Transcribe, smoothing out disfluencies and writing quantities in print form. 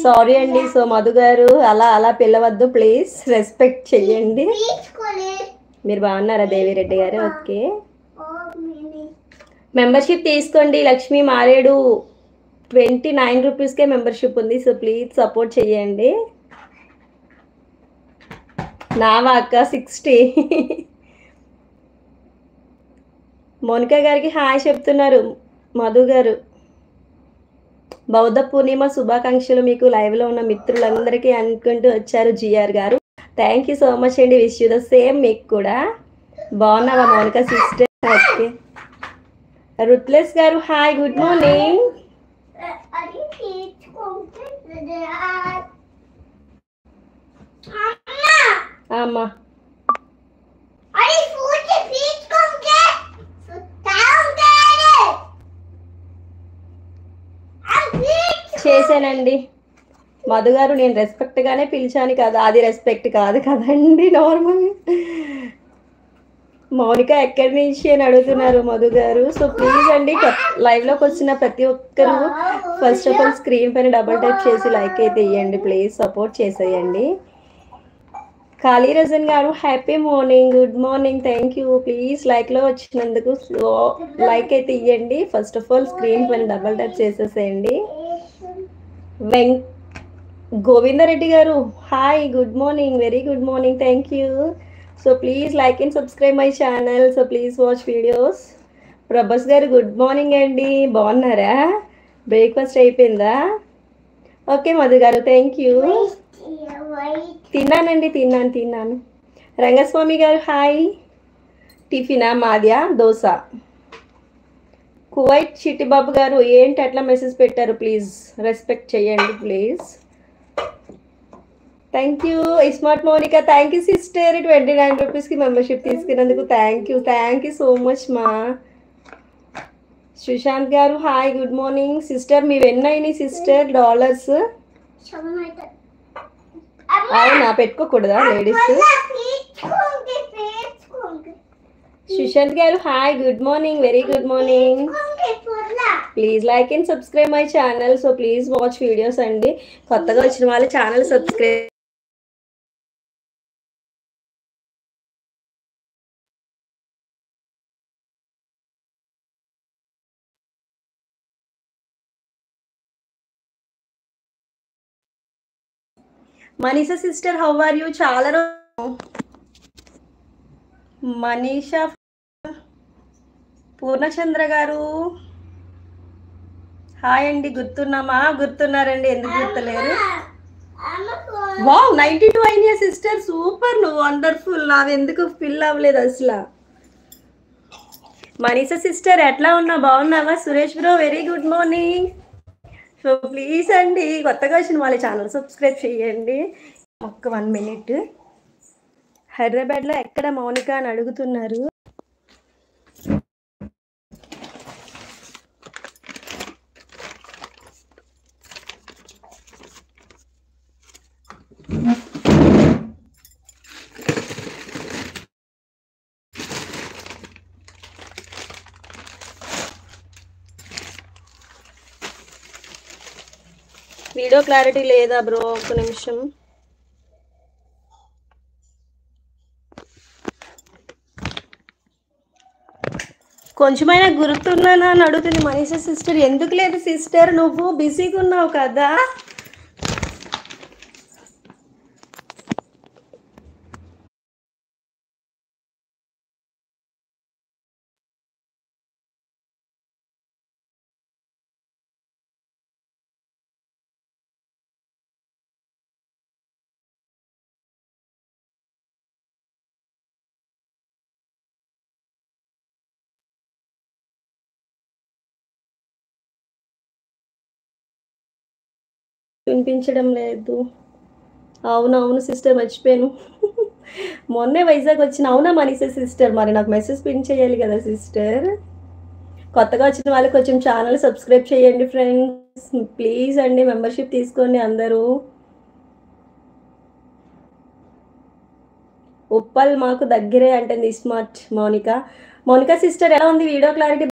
Sorry అండి. So Madhu గారు అలా అలా పిలవద్దు ప్లీజ్, రెస్పెక్ట్ చెయ్యండి. మీరు బాగున్నారా దేవిరెడ్డి గారు? ఓకే, మెంబర్షిప్ తీసుకోండి. లక్ష్మీ మారేడు 29 రూపీస్కే మెంబర్షిప్ ఉంది. సో ప్లీజ్ సపోర్ట్ చెయ్యండి. నావా అక్క 60. మోనిక గారికి హాయ్ చెప్తున్నారు మధు గారు. బౌద్ధ పూర్ణిమ శుభాకాంక్షలు మీకు లైవ్లో ఉన్న మిత్రులందరికీ అనుకుంటూ వచ్చారు జిఆర్ గారు. థ్యాంక్ యూ సో మచ్ అండి. విష్ యూ ద సేమ్ మీకు కూడా. బాగున్నావా మోనిక సిస్టర్? ఓకే. రుత్లెస్ గారు హాయ్, గుడ్ మార్నింగ్. అమ్మా చేశానండి మధు గారు. నేను రెస్పెక్ట్గానే పిలిచాను కదా, అది రెస్పెక్ట్ కాదు కదండి. నార్మల్ మౌనిక ఎక్కడి నుంచి అని అడుగుతున్నారు మధు గారు. సో ప్లీజ్ అండి, లైవ్లోకి వచ్చిన ప్రతి ఒక్కరు ఫస్ట్ ఆఫ్ ఆల్ స్క్రీన్ పైన డబుల్ టైప్ చేసి లైక్ అయితే ఇవ్వండి ప్లీజ్, సపోర్ట్ చేసేయండి. ఖాళీ Rajan garu happy morning, good morning, thank you. Please లైక్లో వచ్చినందుకు లైక్ అయితే ఇవ్వండి. ఫస్ట్ ఆఫ్ ఆల్ స్క్రీన్ పైన డబుల్ టైప్ చేసేసేయండి. Govindareddy garu hi, good morning, very good morning, thank you. So please like and subscribe my channel. So please watch videos. Prabhas garu good morning అండి, బాగున్నారా? Breakfast అయిపోయిందా? Okay Madhu గారు, థ్యాంక్ యూ. తిన్నానండి, తిన్నాను. Rangaswamy garu hi. టిఫినా? మాద్యా దోశ. కువైట్ చిట్టిబాబు గారు ఏంటి అట్లా మెసేజ్ పెట్టారు? ప్లీజ్ రెస్పెక్ట్ చేయండి please. Thank you. Smart Monika thank you sister. 29 రూపీస్కి మెంబర్షిప్ తీసుకున్నందుకు థ్యాంక్ యూ సో మచ్ మా. Sushanth garu hi, good morning sister. మీ ఎన్నైనాయి సిస్టర్ డాలర్స్? అవునా, పెట్టుకోకూడదా ladies? Sushanth garu hi, good morning, very good morning. Please like and subscribe my channel. So please watch videos అండి. కొత్తగా వచ్చిన వాళ్ళు channel subscribe. Manisha sister how are you? చాలా మనీషా. పూర్ణచంద్ర గారు హాయ్ అండి. గుర్తున్నారండి, ఎందుకు గుర్తులేరు? వావ్ 92 అయినా సిస్టర్, సూపర్, నువ్వు వండర్ఫుల్. నావి ఎందుకు ఫిల్ అవ్వలేదు అసలు. మనీషా సిస్టర్ ఎట్లా ఉన్నా, బాగున్నావా? Suresh bro very good morning. So please అండి, కొత్తగా వచ్చిన వాళ్ళ ఛానల్ సబ్స్క్రైబ్ చేయండి. ఒక్క 1 మినిట్. హైదరాబాద్లో ఎక్కడ మౌనిక అని అడుగుతున్నారు. వీడియో క్లారిటీ లేదా బ్రో? ఒక్క నిమిషం. కొంచెమైనా గుర్తున్నానా అని అడుగుతుంది మనీషా సిస్టర్. ఎందుకు లేదు సిస్టర్, నువ్వు బిజీగా ఉన్నావు కదా. వినిపించడం లేదు. అవునవును సిస్టర్, మర్చిపోయాను. మొన్నే వైజాగ్ వచ్చిన. అవునా మనీషా సిస్టర్, మరి నాకు మెసేజ్ పిన్ చేయాలి కదా సిస్టర్. కొత్తగా వచ్చిన వాళ్ళకి కొంచెం ఛానల్ సబ్స్క్రైబ్ చేయండి ఫ్రెండ్స్ ప్లీజ్ అండి. మెంబర్షిప్ తీసుకోండి అందరూ. ఉప్పల్ మాకు దగ్గరే అంటుంది స్మార్ట్ మౌనిక. మౌనిక సిస్టర్ ఎలా ఉంది? Video clarity